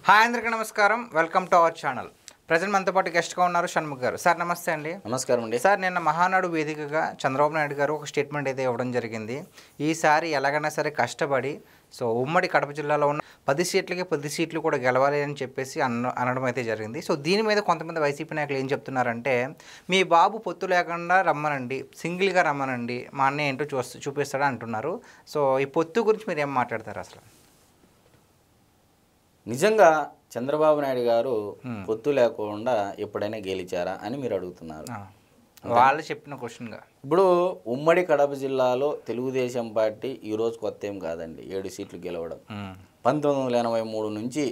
Hi అందరికీ నమస్కారం. Welcome to our channel. Present మనతో పాటు గెస్ట్గా ఉన్నారు షణ్ముఖ్ గారు. సార్ నమస్తే అండి. నమస్కారం అండి. సార్ నిన్న మహానాడు వేదికగా చంద్రబాబు నాయుడు గారు ఒక స్టేట్మెంట్ అయితే ఇవ్వడం జరిగింది. ఈసారి ఎలాగైనా సరే కష్టపడి ఉమ్మడి కడప జిల్లాలో ఉన్న 10 సీట్లకి 10 సీట్లు కూడా గెలవాలి అని చెప్పేసి అనడం అయితే జరిగింది. దీని మీద కొంతమంది వైసీపీ నాయకులు ఏం చెప్తున్నారంటే, మీ బాబు పొత్తు లేకుండా రమ్మనండి, సింగిల్గా రమ్మనండి, మా అన్నయ్య ఏంటో చూపిస్తాడు అంటున్నారు. ఈ పొత్తు గురించి మీరు ఏం మాట్లాడతారు అసలు? నిజంగా చంద్రబాబు నాయుడు గారు పొత్తు లేకుండా ఎప్పుడైనా గెలిచారా అని మీరు అడుగుతున్నారు. వాళ్ళు చెప్పిన క్వశ్చన్గా ఇప్పుడు ఉమ్మడి కడప జిల్లాలో తెలుగుదేశం పార్టీ ఈరోజు కొత్త ఏం కాదండి. 7 సీట్లు గెలవడం 1983 నుంచి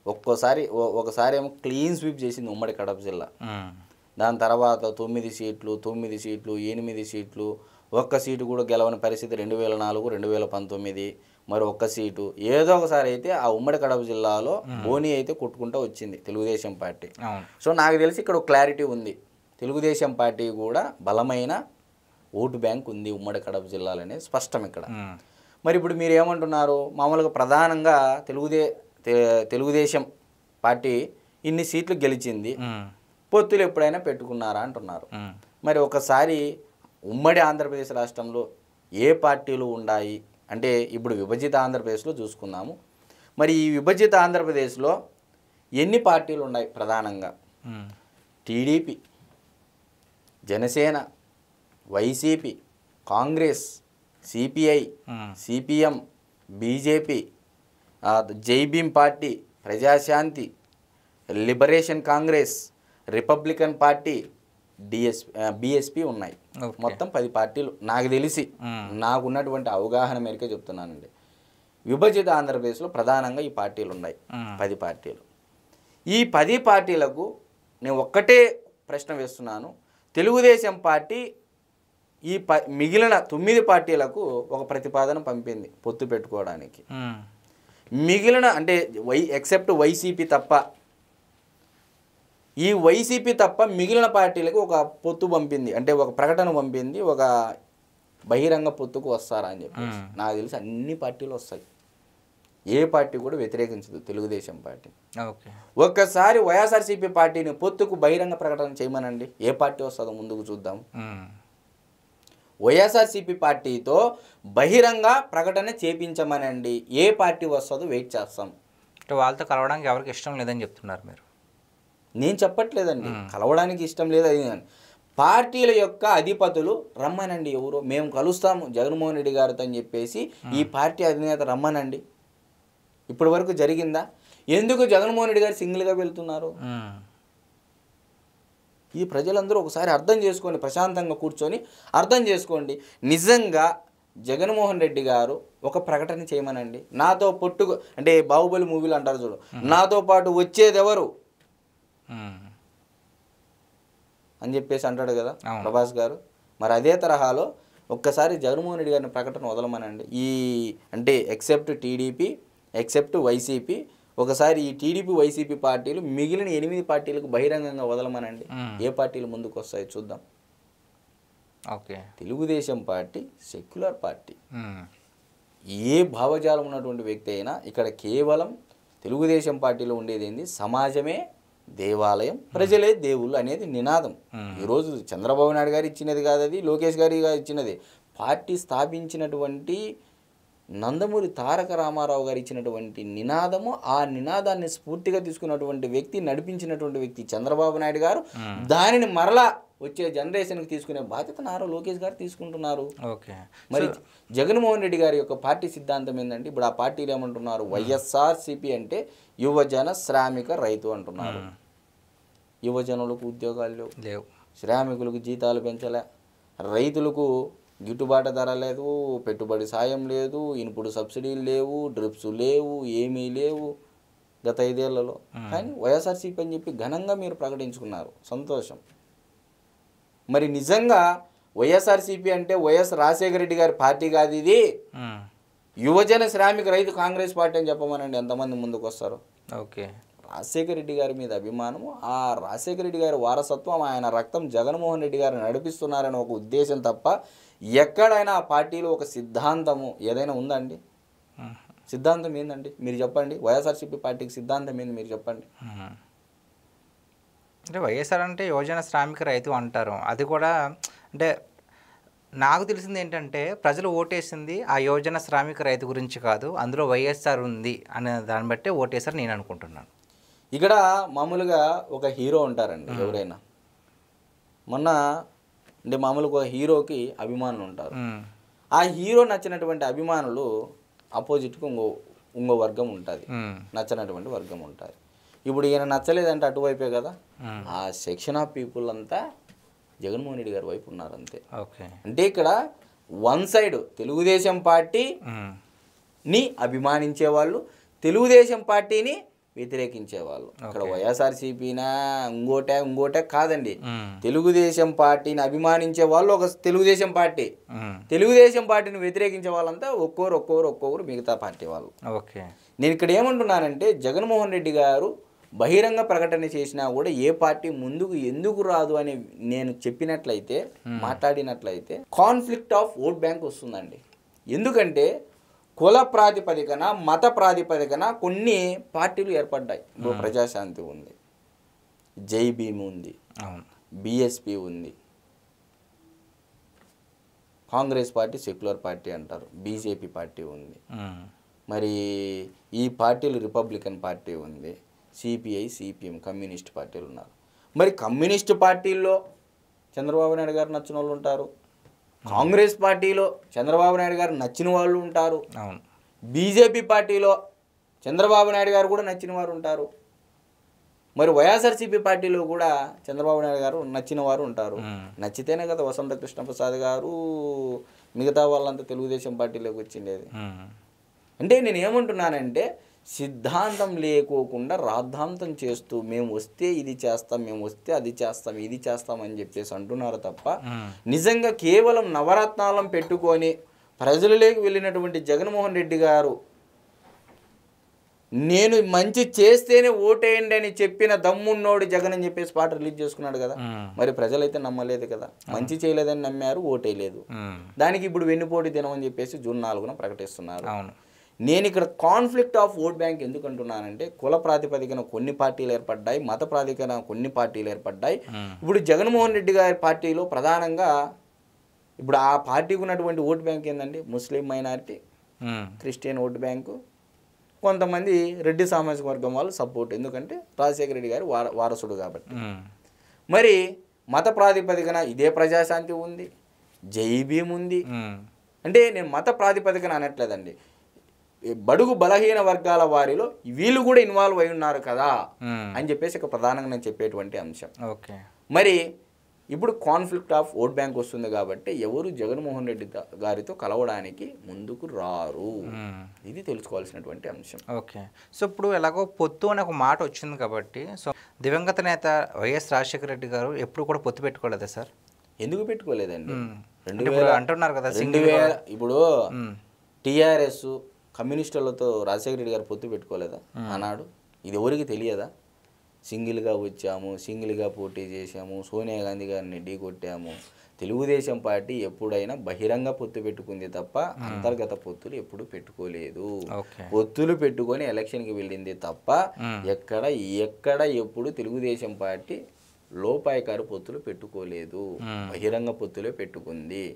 ఒకసారి ఏమో క్లీన్ స్వీప్ చేసింది ఉమ్మడి కడప జిల్లా. దాని తర్వాత 9 సీట్లు 8 సీట్లు, ఒక్క సీటు కూడా గెలవని పరిస్థితి 2004, 2019, మరి ఒక్క సీటు. ఏదో ఒకసారి అయితే ఆ ఉమ్మడి కడప జిల్లాలో బోని అయితే కొట్టుకుంటూ వచ్చింది తెలుగుదేశం పార్టీ. నాకు తెలిసి ఇక్కడ ఒక క్లారిటీ ఉంది. తెలుగుదేశం పార్టీ కూడా బలమైన ఓటు బ్యాంక్ ఉంది ఉమ్మడి కడప జిల్లాలోనే స్పష్టం ఇక్కడ. మరి ఇప్పుడు మీరు ఏమంటున్నారు? మామూలుగా ప్రధానంగా తెలుగుదేశం పార్టీ ఇన్ని సీట్లు గెలిచింది, పొత్తులు ఎప్పుడైనా పెట్టుకున్నారా అంటున్నారు. మరి ఒకసారి ఉమ్మడి ఆంధ్రప్రదేశ్ రాష్ట్రంలో ఏ పార్టీలు ఉన్నాయి అంటే ఇప్పుడు విభజిత ఆంధ్రప్రదేశ్లో చూసుకున్నాము. మరి ఈ విభజిత ఆంధ్రప్రదేశ్లో ఎన్ని పార్టీలు ఉన్నాయి? ప్రధానంగా TDP, Janasena, YCP, Congress, CPI, CPM, BJP, Jai Bhim party, Praja Shanti, liberation Congress, republican party, BSP ఉన్నాయి. మొత్తం 10 పార్టీలు నాకు తెలిసి, నాకున్నటువంటి అవగాహన మేరకే చెప్తున్నానండి. విభజిత ఆంధ్రప్రదేశ్లో ప్రధానంగా ఈ పార్టీలు ఉన్నాయి, 10 పార్టీలు. ఈ 10 పార్టీలకు నేను ఒక్కటే ప్రశ్న వేస్తున్నాను. తెలుగుదేశం పార్టీ ఈ మిగిలిన 9 పార్టీలకు ఒక ప్రతిపాదన పంపింది పొత్తు పెట్టుకోవడానికి. మిగిలిన అంటే ఎక్సెప్ట్ వైసీపీ తప్ప, ఈ వైసీపీ తప్ప మిగిలిన పార్టీలకు ఒక పొత్తు పంపింది, అంటే ఒక ప్రకటన పంపింది, ఒక బహిరంగ పొత్తుకు వస్తారా అని చెప్పి. నాకు తెలిసి అన్ని పార్టీలు వస్తాయి, ఏ పార్టీ కూడా వ్యతిరేకించదు తెలుగుదేశం పార్టీ. ఒక్కసారి వైఎస్ఆర్సీపీ పార్టీని పొత్తుకు బహిరంగ ప్రకటన చేయమనండి, ఏ పార్టీ వస్తుందో ముందుకు చూద్దాం. వైఎస్ఆర్సీపీ పార్టీతో బహిరంగ ప్రకటన చేపించమనండి, ఏ పార్టీ వస్తుందో వెయిట్ చేస్తాం. వాళ్ళతో కలవడానికి ఎవరికి ఇష్టం లేదని చెప్తున్నారు మీరు? నేను చెప్పట్లేదండి కలవడానికి ఇష్టం లేదు అది. పార్టీల యొక్క అధిపతులు రమ్మనండి, ఎవరో మేము కలుస్తాము జగన్మోహన్ రెడ్డి గారితో అని చెప్పేసి ఈ పార్టీ అధినేత రమ్మనండి. ఇప్పటి వరకు జరిగిందా? ఎందుకు జగన్మోహన్ రెడ్డి గారు సింగిల్గా వెళ్తున్నారు? ఈ ప్రజలందరూ ఒకసారి అర్థం చేసుకోండి, ప్రశాంతంగా కూర్చొని అర్థం చేసుకోండి. నిజంగా జగన్మోహన్ రెడ్డి గారు ఒక ప్రకటన చేయమనండి. నాతో పొట్టుకు అంటే బాహుబలి మూవీలు అంటారు చూడు, నాతో పాటు వచ్చేదెవరు అని చెప్పేసి అంటాడు కదా ప్రభాస్ గారు. మరి అదే తరహాలో ఒక్కసారి జగన్మోహన్ రెడ్డి గారిని ప్రకటన వదలమనండి. ఈ అంటే ఎక్సెప్ట్ టీడీపీ, ఎక్సెప్ట్ వైసీపీ, ఒకసారి ఈ టీడీపీ వైసీపీ పార్టీలు మిగిలిన 8 పార్టీలకు బహిరంగంగా వదలమనండి, ఏ పార్టీలు ముందుకు వస్తాయో చూద్దాం. Telugudesam party secular party. ఏ భావజాలం ఉన్నటువంటి వ్యక్తి అయినా ఇక్కడ కేవలం తెలుగుదేశం పార్టీలో ఉండేది ఏంది, సమాజమే దేవాలయం, ప్రజలే దేవుళ్ళు అనేది నినాదం. ఈరోజు చంద్రబాబు నాయుడు గారు ఇచ్చినది కాదు, అది లోకేష్ గారి ఇచ్చినది. పార్టీ స్థాపించినటువంటి నందమూరి తారక రామారావు గారు ఇచ్చినటువంటి నినాదము, ఆ నినాదాన్ని స్ఫూర్తిగా తీసుకున్నటువంటి వ్యక్తి, నడిపించినటువంటి వ్యక్తి చంద్రబాబు నాయుడు గారు. దానిని మరలా వచ్చే జనరేషన్కి తీసుకునే బాధ్యత నారా లోకేష్ గారు తీసుకుంటున్నారు. మరి జగన్మోహన్ రెడ్డి గారి యొక్క పార్టీ సిద్ధాంతం ఏంటంటే, ఇప్పుడు ఆ పార్టీలు ఏమంటున్నారు, వైఎస్ఆర్సీపీ అంటే యువజన శ్రామిక రైతు అంటున్నారు. యువజనులకు ఉద్యోగాలు లేవు, శ్రామికులకు జీతాలు పెంచలే, రైతులకు గిట్టుబాటు ధర లేదు, పెట్టుబడి సాయం లేదు, ఇన్పుట్ సబ్సిడీలు లేవు, డ్రిప్స్ లేవు, ఏమీ లేవు గత 5 ఏళ్లలో. కానీ వైఎస్ఆర్సీపీ అని చెప్పి ఘనంగా మీరు ప్రకటించుకున్నారు, సంతోషం. మరి నిజంగా వైఎస్ఆర్సీపీ అంటే వైఎస్ రాజశేఖర రెడ్డి గారి పార్టీ కాదు ఇది, యువజన శ్రామిక రైతు కాంగ్రెస్ పార్టీ అని చెప్పమనండి, ఎంతమంది ముందుకు వస్తారు. రాజశేఖర రెడ్డి గారి మీద అభిమానము, ఆ రాజశేఖర రెడ్డి గారి వారసత్వం, ఆయన రక్తం జగన్మోహన్ రెడ్డి గారు నడిపిస్తున్నారని ఒక ఉద్దేశం తప్ప ఎక్కడైనా ఆ పార్టీలో ఒక సిద్ధాంతము ఏదైనా ఉందండి? సిద్ధాంతం ఏందండి మీరు చెప్పండి. వైఎస్ఆర్సీపీ పార్టీకి సిద్ధాంతం ఏంది మీరు చెప్పండి. అంటే వైఎస్ఆర్ అంటే యువజన శ్రామిక రైతు అంటారు. అది కూడా అంటే నాకు తెలిసింది ఏంటంటే ప్రజలు ఓటేసింది ఆ యువజన శ్రామిక రైతు గురించి కాదు, అందులో వైఎస్ఆర్ ఉంది అనే దాన్ని బట్టే ఓటేసారు నేను అనుకుంటున్నాను. ఇక్కడ మామూలుగా ఒక హీరో ఉంటారండి ఎవరైనా. మొన్న అంటే మామూలుగా ఒక హీరోకి అభిమానులు ఉంటారు. ఆ హీరో నచ్చినటువంటి అభిమానులు ఆపోజిట్కి ఇంకో వర్గం ఉంటుంది, నచ్చినటువంటి వర్గం ఉంటుంది. ఇప్పుడు ఈయన నచ్చలేదంటే అటువైపే కదా. ఆ సెక్షన్ ఆఫ్ పీపుల్ అంతా జగన్మోహన్ రెడ్డి గారి వైపు ఉన్నారు అంతే. అంటే ఇక్కడ వన్ సైడ్ తెలుగుదేశం పార్టీని అభిమానించే వాళ్ళు, తెలుగుదేశం పార్టీని వ్యతిరేకించేవాళ్ళు. ఇక్కడ వైఎస్ఆర్సీపీనా ఇంకోటే కాదండి. తెలుగుదేశం పార్టీని అభిమానించే వాళ్ళు ఒక తెలుగుదేశం పార్టీ, తెలుగుదేశం పార్టీని వ్యతిరేకించే వాళ్ళంతా ఒక్కొక్కరు మిగతా పార్టీ వాళ్ళు. నేను ఇక్కడ ఏమంటున్నానంటే జగన్మోహన్ రెడ్డి గారు బహిరంగ ప్రకటన చేసినా కూడా ఏ పార్టీ ముందుకు ఎందుకు రాదు అని నేను చెప్పినట్లయితే, మాట్లాడినట్లయితే కాన్ఫ్లిక్ట్ ఆఫ్ ఓట్ బ్యాంక్ వస్తుందండి. ఎందుకంటే కుల ప్రాతిపదికన, మత ప్రాతిపదికన కొన్ని పార్టీలు ఏర్పడ్డాయి. ఇప్పుడు ప్రజాశాంతి ఉంది, జై భీమ్ ఉంది, బిఎస్పి ఉంది, కాంగ్రెస్ పార్టీ సెక్యులర్ పార్టీ అంటారు, బీజేపీ పార్టీ ఉంది, మరి ఈ పార్టీలు రిపబ్లికన్ పార్టీ ఉంది, సిపిఐ సిపిఎం కమ్యూనిస్ట్ పార్టీలు ఉన్నారు. మరి కమ్యూనిస్ట్ పార్టీల్లో చంద్రబాబు నాయుడు గారు నచ్చిన వాళ్ళు ఉంటారు, కాంగ్రెస్ పార్టీలో చంద్రబాబు నాయుడు గారు నచ్చిన వాళ్ళు ఉంటారు, బీజేపీ పార్టీలో చంద్రబాబు నాయుడు గారు కూడా నచ్చిన వారు ఉంటారు, మరి వైఎస్ఆర్సీపీ పార్టీలో కూడా చంద్రబాబు నాయుడు గారు నచ్చిన వారు ఉంటారు. నచ్చితేనే కదా వసంత కృష్ణప్రసాద్ గారు మిగతా వాళ్ళంతా తెలుగుదేశం పార్టీలోకి వచ్చిండేది. అంటే నేను ఏమంటున్నానంటే సిద్ధాంతం లేకోకుండా రాద్ధాంతం చేస్తూ మేము వస్తే ఇది చేస్తాం, మేము వస్తే అది చేస్తాం, ఇది చేస్తాం అని చెప్పేసి అంటున్నారు తప్ప నిజంగా కేవలం నవరత్నాలను పెట్టుకొని ప్రజలలోకి వెళ్ళినటువంటి జగన్మోహన్ రెడ్డి గారు నేను మంచి చేస్తేనే ఓటేయండి అని చెప్పిన దమ్మున్నోడు జగన్ అని చెప్పేసి పాట రిలీజ్ చేసుకున్నాడు కదా. మరి ప్రజలైతే నమ్మలేదు కదా, మంచి చేయలేదని నమ్మారు, ఓటేయలేదు. దానికి ఇప్పుడు వెన్నుపోటు దినం అని చెప్పేసి జూన్ 4న ప్రకటిస్తున్నారు. నేను ఇక్కడ కాన్ఫ్లిక్ట్ ఆఫ్ ఓట్ బ్యాంక్ ఎందుకు అంటున్నానంటే కుల ప్రాతిపదికన కొన్ని పార్టీలు ఏర్పడ్డాయి, మత ప్రాతిపదికన కొన్ని పార్టీలు ఏర్పడ్డాయి. ఇప్పుడు జగన్మోహన్ రెడ్డి గారి పార్టీలో ప్రధానంగా ఇప్పుడు ఆ పార్టీకి ఉన్నటువంటి ఓట్ బ్యాంక్ ఏంటండి, ముస్లిం మైనారిటీ, క్రిస్టియన్ ఓట్ బ్యాంకు, కొంతమంది రెడ్డి సామాజిక వర్గం వాళ్ళు సపోర్ట్, ఎందుకంటే రాజశేఖర రెడ్డి గారి వారసుడు కాబట్టి. మరి మత ప్రాతిపదికన ఇదే ప్రజాశాంతి ఉంది, జై భీమ్ ఉంది. అంటే నేను మత ప్రాతిపదికన అనట్లేదండి, బడుగు బలహీన వర్గాల వారిలో వీళ్ళు కూడా ఇన్వాల్వ్ అయి ఉన్నారు కదా అని చెప్పేసి ఇక ప్రధానంగా నేను చెప్పేటువంటి అంశం. మరి ఇప్పుడు కాన్ఫ్లిక్ట్ ఆఫ్ ఓట్ బ్యాంక్ వస్తుంది కాబట్టి ఎవరు జగన్మోహన్ రెడ్డి గారితో కలవడానికి ముందుకు రారు, ఇది తెలుసుకోవాల్సినటువంటి అంశం. సో ఇప్పుడు ఎలాగో పొత్తు అని ఒక మాట వచ్చింది కాబట్టి, సో దివంగత నేత వైఎస్ రాజశేఖర రెడ్డి గారు ఎప్పుడు కూడా పొత్తు పెట్టుకోలేదా సార్? ఎందుకు పెట్టుకోలేదండి? అంటున్నారు కదా ఇప్పుడు టీఆర్ఎస్ కమ్యూనిస్టులతో రాజశేఖర రెడ్డి గారు పొత్తు పెట్టుకోలేదా అన్నాడు? ఇది ఎవరికి తెలియదా? సింగిల్గా వచ్చాము, సింగిల్గా పోటీ చేశాము, సోనియా గాంధీ గారిని ఢీ కొట్టాము. తెలుగుదేశం పార్టీ ఎప్పుడైనా బహిరంగ పొత్తు పెట్టుకుంది తప్ప అంతర్గత పొత్తులు ఎప్పుడు పెట్టుకోలేదు. పొత్తులు పెట్టుకొని ఎలక్షన్కి వెళ్ళింది తప్ప ఎక్కడ ఎప్పుడు తెలుగుదేశం పార్టీ లోపాయకారు పొత్తులు పెట్టుకోలేదు, బహిరంగ పొత్తులే పెట్టుకుంది.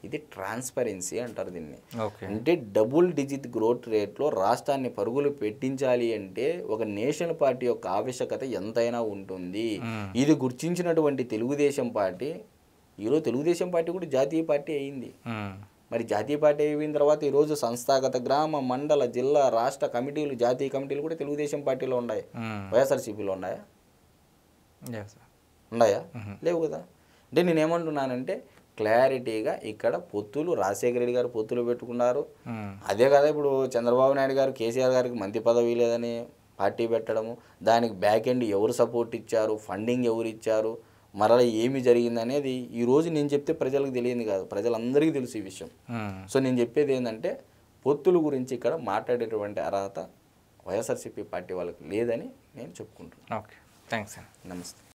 ఇది ట్రాన్స్పరెన్సీ అంటారు దీన్ని. అంటే డబుల్ డిజిట్ గ్రోత్ రేట్లో రాష్ట్రాన్ని పరుగులు పెట్టించాలి అంటే ఒక నేషనల్ పార్టీ యొక్క ఆవశ్యకత ఎంతైనా ఉంటుంది. ఇది గుర్తించినటువంటి తెలుగుదేశం పార్టీ, ఈరోజు తెలుగుదేశం పార్టీ కూడా జాతీయ పార్టీ అయింది. మరి జాతీయ పార్టీ అయిన తర్వాత ఈరోజు సంస్థాగత గ్రామ మండల జిల్లా రాష్ట్ర కమిటీలు, జాతీయ కమిటీలు కూడా తెలుగుదేశం పార్టీలో ఉన్నాయి. వైఎస్ఆర్సీపీలో ఉన్నాయా? లేవు కదా. అంటే నేనేమంటున్నానంటే క్లారిటీగా ఇక్కడ పొత్తులు రాజశేఖర రెడ్డి గారు పొత్తులు పెట్టుకున్నారు. అదే కదా ఇప్పుడు చంద్రబాబు నాయుడు గారు కేసీఆర్ గారికి మంత్రి పదవి లేదని పార్టీ పెట్టడము, దానికి బ్యాక్ ఎండ్ ఎవరు సపోర్ట్ ఇచ్చారు, ఫండింగ్ ఎవరు ఇచ్చారు, మరలా ఏమి జరిగింది అనేది ఈరోజు నేను చెప్తే ప్రజలకు తెలియదు కాదు, ప్రజలందరికీ తెలుసు ఈ విషయం. సో నేను చెప్పేది ఏంటంటే పొత్తుల గురించి ఇక్కడ మాట్లాడేటువంటి అర్హత వైఎస్ఆర్సీపీ పార్టీ వాళ్ళకి లేదని నేను చెప్పుకుంటున్నాను. థ్యాంక్స్ అండి. నమస్తే.